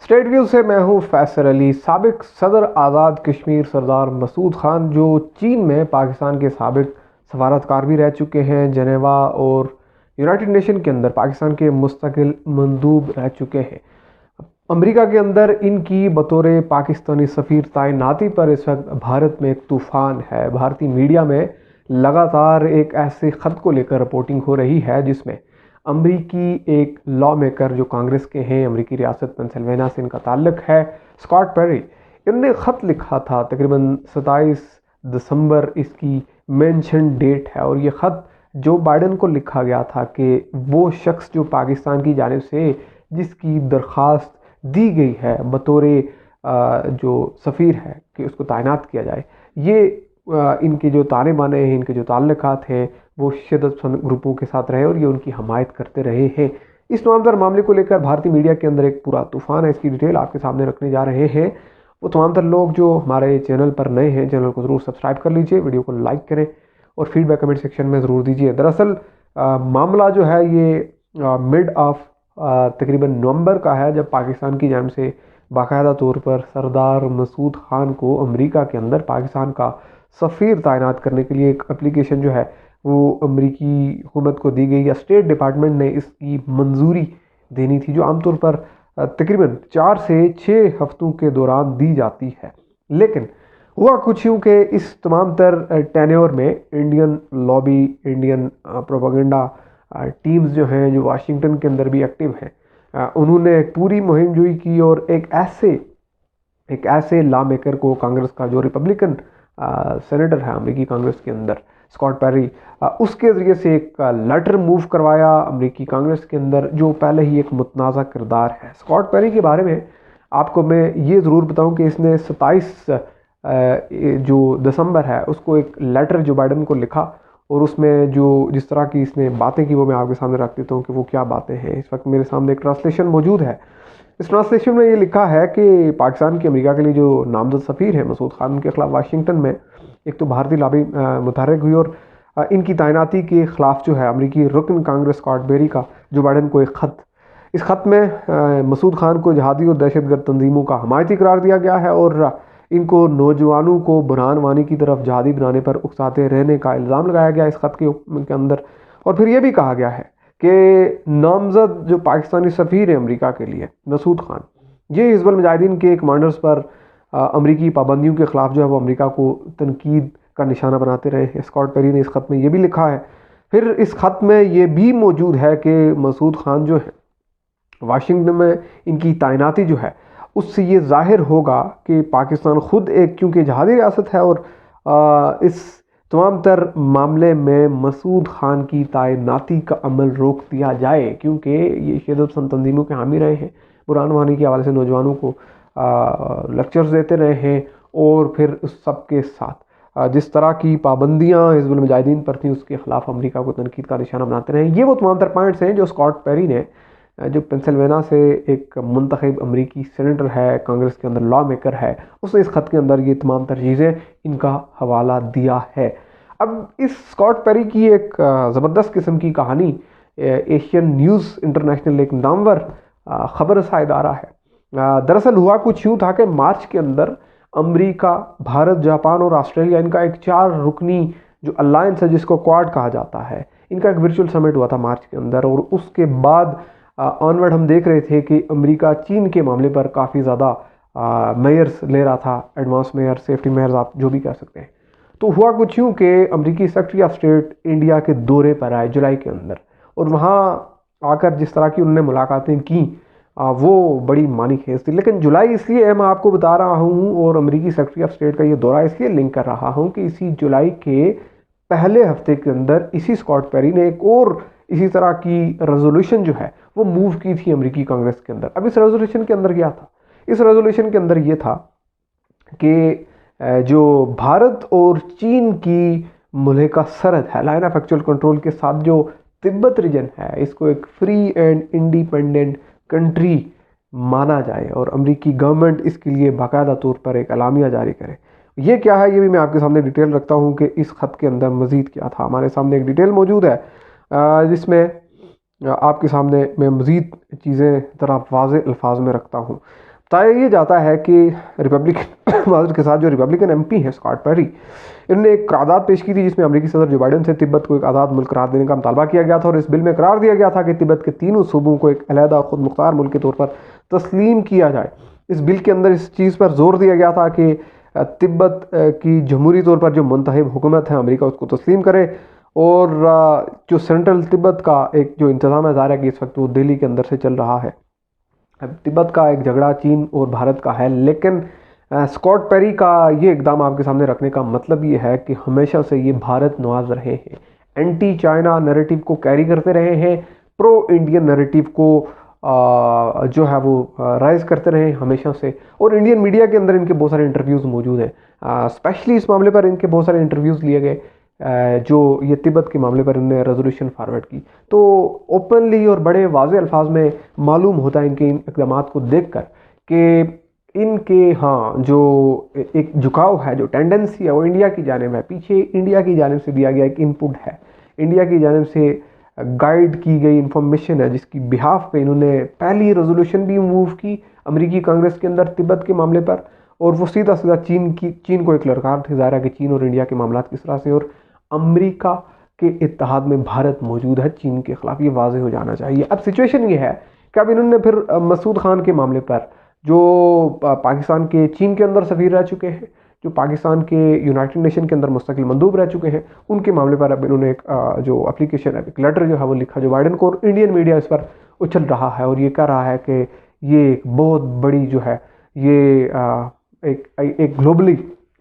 State view से मैं हूं फैसल अली। साबिक सदर आज़ाद कश्मीर सरदार मसूद ख़ान जो चीन में पाकिस्तान के साबिक सफारतकार भी रह चुके हैं, जनेवा और यूनाइटेड नेशन के अंदर पाकिस्तान के मुस्तकिल मंदूब रह चुके हैं। अमेरिका के अंदर इनकी बतौर पाकिस्तानी सफ़ीर तैनाती पर इस वक्त भारत में एक तूफ़ान है। भारतीय मीडिया में लगातार एक ऐसे ख़त को लेकर रिपोर्टिंग हो रही है जिसमें अमरीकी एक लॉ मेकर जो कांग्रेस के हैं, अमरीकी रियासत पेंसिल्वेनिया से इनका ताल्लुक है, स्कॉट पेरी, इन्होंने ख़त लिखा था। तकरीबन 27 दिसंबर इसकी मेंशन डेट है और ये ख़त जो बाइडन को लिखा गया था कि वो शख्स जो पाकिस्तान की जानिब से जिसकी दरख्वास्त दी गई है बतौर जो सफ़ीर है कि उसको तैनात किया जाए, ये इनके जो ताने बाने हैं, इनके जो ताल्लुकात हैं वो शिद्दतपसंद ग्रुपों के साथ रहे और ये उनकी हमायत करते रहे हैं। इस तमाम मामले को लेकर भारतीय मीडिया के अंदर एक पूरा तूफ़ान है। इसकी डिटेल आपके सामने रखने जा रहे हैं। वो तमाम लोग जो हमारे चैनल पर नए हैं, चैनल को ज़रूर सब्सक्राइब कर लीजिए, वीडियो को लाइक करें और फीडबैक कमेंट सेक्शन में ज़रूर दीजिए। दरअसल मामला जो है ये मिड ऑफ तकरीबन नवंबर का है, जब पाकिस्तान की जानिब से बाकायदा तौर पर सरदार मसूद ख़ान को अमेरिका के अंदर पाकिस्तान का सफ़ीर तैनात करने के लिए एक एप्लीकेशन जो है वो अमेरिकी हुकूमत को दी गई या स्टेट डिपार्टमेंट ने इसकी मंजूरी देनी थी, जो आमतौर पर तकरीबन 4 से 6 हफ्तों के दौरान दी जाती है। लेकिन हुआ कुछ यूँ कि इस तमाम टेन्योर में Indian lobby, Indian propaganda teams जो हैं, जो वाशिंगटन के अंदर भी एक्टिव हैं, उन्होंने एक पूरी मुहिम जुई की और एक ऐसे लॉ मेकर को, कांग्रेस का जो रिपब्लिकन सेनेटर है अमेरिकी कांग्रेस के अंदर, स्कॉट पेरी, उसके ज़रिए से एक लेटर मूव करवाया अमेरिकी कांग्रेस के अंदर, जो पहले ही एक मुतनाज़ा किरदार है। स्कॉट पेरी के बारे में आपको मैं ये ज़रूर बताऊं कि इसने 27 जो दिसंबर है उसको एक लेटर जो बाइडन को लिखा और उसमें जो जिस तरह की इसने बातें की वो मैं आपके सामने रख देता हूँ कि वो क्या बातें हैं। इस वक्त मेरे सामने एक ट्रांसलेशन मौजूद है। इस ट्रांसलेशन में ये लिखा है कि पाकिस्तान की अमेरिका के लिए जो नामजद सफ़ीर है मसूद ख़ान के ख़िलाफ़ वाशिंगटन में एक तो भारतीय लॉबी मुतहर्रिक हुई और इनकी तैनाती के ख़िलाफ़ जो है अमेरिकी रुकन कांग्रेस स्कॉट पेरी का जो बाइडन को एक ख़त, इस ख़त में मसूद ख़ान को जहादी और दहशतगर्द तंजीमों का हमायती करार दिया गया है और इनको नौजवानों को बुरहान वानी की तरफ जहादी बनाने पर उकसाते रहने का इल्ज़ाम लगाया गया इस ख़त के अंदर। और फिर यह भी कहा गया है कि नामजद जो पाकिस्तानी सफ़ीर है अमेरिका के लिए मसूद ख़ान, ये हिज़्बुल मुजाहिदीन के कमांडर्स पर अमेरिकी पाबंदियों के ख़िलाफ़ जो है वो अमेरिका को तनकीद का निशाना बनाते रहे हैं। स्कॉट पेरी ने इस ख़त में ये भी लिखा है। फिर इस ख़त में ये भी मौजूद है कि मसूद ख़ान जो है वाशिंगटन में इनकी तैनाती जो है उससे ये ज़ाहिर होगा कि पाकिस्तान ख़ुद एक क्योंकि जहादी रियासत है और इस तमाम मामले में मसूद ख़ान की तैनाती का अमल रोक दिया जाए, क्योंकि ये शिद्दतपसंद तंजीमों के हामी रहे हैं, बुरहान वानी के हवाले से नौजवानों को लेक्चर्स देते रहे हैं और फिर उस सब के साथ जिस तरह की पाबंदियाँ हिज़्बुल मुजाहिदीन पर थी उसके ख़िलाफ़ अमेरिका को तनकीद का निशाना बनाते रहे। ये वो तमाम पॉइंट्स हैं जो स्कॉट पेरी ने, जो पेंसिल्वेनिया से एक मुंतखब अमेरिकी सेनेटर है, कांग्रेस के अंदर लॉ मेकर है, उसने इस ख़त के अंदर ये तमाम चीज़ें इनका हवाला दिया है। अब इस स्कॉट पेरी की एक ज़बरदस्त किस्म की कहानी एशियन न्यूज़ इंटरनेशनल एक नामवर ख़बर रसा इदारा है। दरअसल हुआ कुछ यूँ था कि मार्च के अंदर अमेरिका, भारत, जापान और ऑस्ट्रेलिया, इनका एक 4 रुकनी जो अलायंस है जिसको क्वाड कहा जाता है, इनका एक वर्चुअल समिट हुआ था मार्च के अंदर। और उसके बाद ऑनवर्ड हम देख रहे थे कि अमेरिका चीन के मामले पर काफ़ी ज़्यादा मेयर्स ले रहा था, एडवांस मेयर, सेफ्टी मेयर्स, आप जो भी कह सकते हैं। तो हुआ कुछ यूँ कि अमेरिकी सेक्रेटरी ऑफ स्टेट इंडिया के दौरे पर आए जुलाई के अंदर और वहाँ आकर जिस तरह की उन्होंने मुलाकातें की वो बड़ी मानी खेज थी। लेकिन जुलाई इसलिए मैं आपको बता रहा हूँ और अमेरिकी सेक्रेटरी ऑफ स्टेट का ये दौरा इसलिए लिंक कर रहा हूँ कि इसी जुलाई के पहले हफ्ते के अंदर इसी स्कॉट पेरी ने एक और इसी तरह की रेजोल्यूशन जो है वो मूव की थी अमेरिकी कांग्रेस के अंदर। अब इस रेजोल्यूशन के अंदर क्या था? इस रेजोल्यूशन के अंदर ये था कि जो भारत और चीन की मुल्हिका सरहद है, लाइन ऑफ एक्चुअल कंट्रोल के साथ जो तिब्बत रीजन है, इसको एक फ्री एंड इंडिपेंडेंट कंट्री माना जाए और अमेरिकी गवर्नमेंट इसके लिए बाकायदा तौर पर एक अलामिया जारी करे। ये क्या है ये भी मैं आपके सामने डिटेल रखता हूँ कि इस ख़त के अंदर मज़ीद क्या था। हमारे सामने एक डिटेल मौजूद है जिसमें आपके सामने मैं मज़ीद चीज़ें ज़रा वाज़ेह अल्फाज में रखता हूँ। बताया ये जाता है कि रिपब्लिकन माजर के साथ जो रिपब्लिकन एमपी हैं स्कॉट पेरी, इन्होंने एक करारदाद पेश की थी जिसमें अमेरिकी सदर जो बाइडन से तिब्बत को एक आज़ाद मुल्क करार देने का मुतालबा किया गया था। और इस बिल में करार दिया गया था कि तिब्बत के तीनों सूबों को एक अलहदा खुद मुख्तार मुल्क के तौर पर तस्लीम किया जाए। इस बिल के अंदर इस चीज़ पर जोर दिया गया था कि तिब्बत की जमहूरी तौर पर जो मुंतखब हुकूमत है अमेरिका उसको तस्लीम करे। और जो सेंट्रल तिब्बत का एक जो इंतज़ाम है, ज़ाहिर है कि इस वक्त वो दिल्ली के अंदर से चल रहा है। अब तिब्बत का एक झगड़ा चीन और भारत का है, लेकिन स्कॉट पेरी का ये इकदाम आपके सामने रखने का मतलब ये है कि हमेशा से ये भारत नवाज रहे हैं, एंटी चाइना नैरेटिव को कैरी करते रहे हैं, प्रो इंडियन नैरेटिव को जो है वो राइज करते रहे हमेशा से। और इंडियन मीडिया के अंदर इनके बहुत सारे इंटरव्यूज़ मौजूद हैं, स्पेशली इस मामले पर इनके बहुत सारे इंटरव्यूज़ लिए गए जो ये तिब्बत के मामले पर इन्होंने रेजोल्यूशन फॉरवर्ड की। तो ओपनली और बड़े वाज़े अल्फाज में मालूम होता है इनके इन इक़दाम को देख कर कि इनके हाँ जो एक झुकाव है, जो टेंडेंसी है वो इंडिया की जानिब है। पीछे इंडिया की जानिब से दिया गया एक इनपुट है, इंडिया की जानिब से गाइड की गई इंफॉर्मेशन है, जिसकी बिहाफ पे इन्होंने पहली रेजोल्यूशन भी मूव की अमेरिकी कांग्रेस के अंदर तिब्बत के मामले पर। और वो सीधा सीधा चीन को एक ललकार थी, ज़ाहिर है कि चीन और इंडिया के मामला किस तरह से और अमेरिका के इत्तेहाद में भारत मौजूद है चीन के ख़िलाफ़, ये वाज़ेह हो जाना चाहिए। अब सिचुएशन ये है कि अब इन्होंने फिर मसूद खान के मामले पर, जो पाकिस्तान के चीन के अंदर सफ़ीर रह चुके हैं, जो पाकिस्तान के यूनाइटेड नेशन के अंदर मुस्तकिल मंदूब रह चुके हैं, उनके मामले पर अब इन्होंने एक जो एप्लीकेशन है, एक लेटर जो है वो लिखा जो बाइडन को। और इंडियन मीडिया इस पर उछल रहा है और ये कह रहा है कि ये एक बहुत बड़ी जो है ये एक ग्लोबली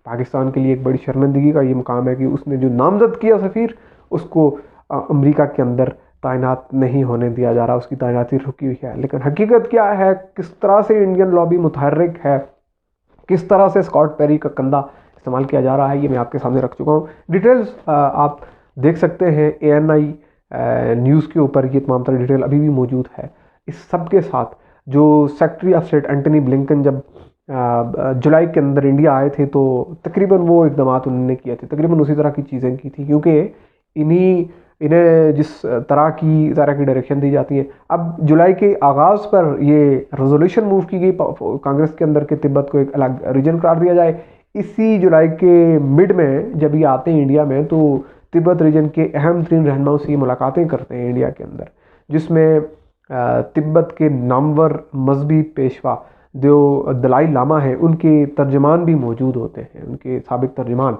पाकिस्तान के लिए एक बड़ी शर्मिंदगी का ये मुकाम है कि उसने जो नामजद किया सफ़ीर उसको अमेरिका के अंदर तैनात नहीं होने दिया जा रहा, उसकी तैनाती रुकी हुई है। लेकिन हकीकत क्या है, किस तरह से इंडियन लॉबी मुतहर्रिक है, किस तरह से स्कॉट पेरी का कंधा इस्तेमाल किया जा रहा है, ये मैं आपके सामने रख चुका हूँ। डिटेल्स आप देख सकते हैं ANI न्यूज़ के ऊपर, ये तमाम तरह डिटेल अभी भी मौजूद है। इस सब के साथ जो secretary of state Antony Blinken जब जुलाई के अंदर इंडिया आए थे तो तकरीबन वो इक़दाम उन्होंने किए थे, तकरीबन उसी तरह की चीज़ें की थी, क्योंकि इन्हें जिस तरह की डायरेक्शन दी जाती है। अब जुलाई के आगाज़ पर ये रेजोल्यूशन मूव की गई कांग्रेस के अंदर के तिब्बत को एक अलग रीजन करार दिया जाए। इसी जुलाई के मिड में जब ये आते हैं इंडिया में तो तिब्बत रीजन के अहम तरीन रहनुमाओं से ये मुलाकातें करते हैं इंडिया के अंदर, जिसमें तिब्बत के नामवर मजहबी पेशवा जो दलाई लामा हैं उनके तर्जमान भी मौजूद होते हैं, उनके साबिक तर्जमान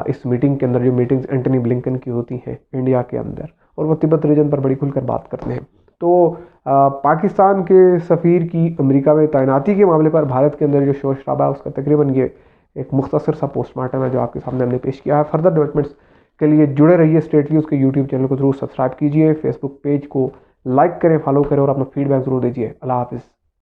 इस मीटिंग के अंदर, जो मीटिंग्स एंटनी ब्लिंकन की होती हैं इंडिया के अंदर, और वो तिब्बत रीजन पर बड़ी खुलकर बात करते हैं। तो पाकिस्तान के सफ़ीर की अमेरिका में तैनाती के मामले पर भारत के अंदर जो शोर शराबा है उसका तकरीबन ये एक मुख्तसर सा पोस्टमार्टम है जो आपके सामने हमने पेश किया है। फर्दर डेवलपमेंट्स के लिए जुड़े रहिए स्टेट व्यूज़ के यूट्यूब चैनल को ज़रूर सब्सक्राइब कीजिए, फेसबुक पेज को लाइक करें, फॉलो करें और अपना फीडबैक ज़रूर दीजिए। अल्लाह हाफ़िज़।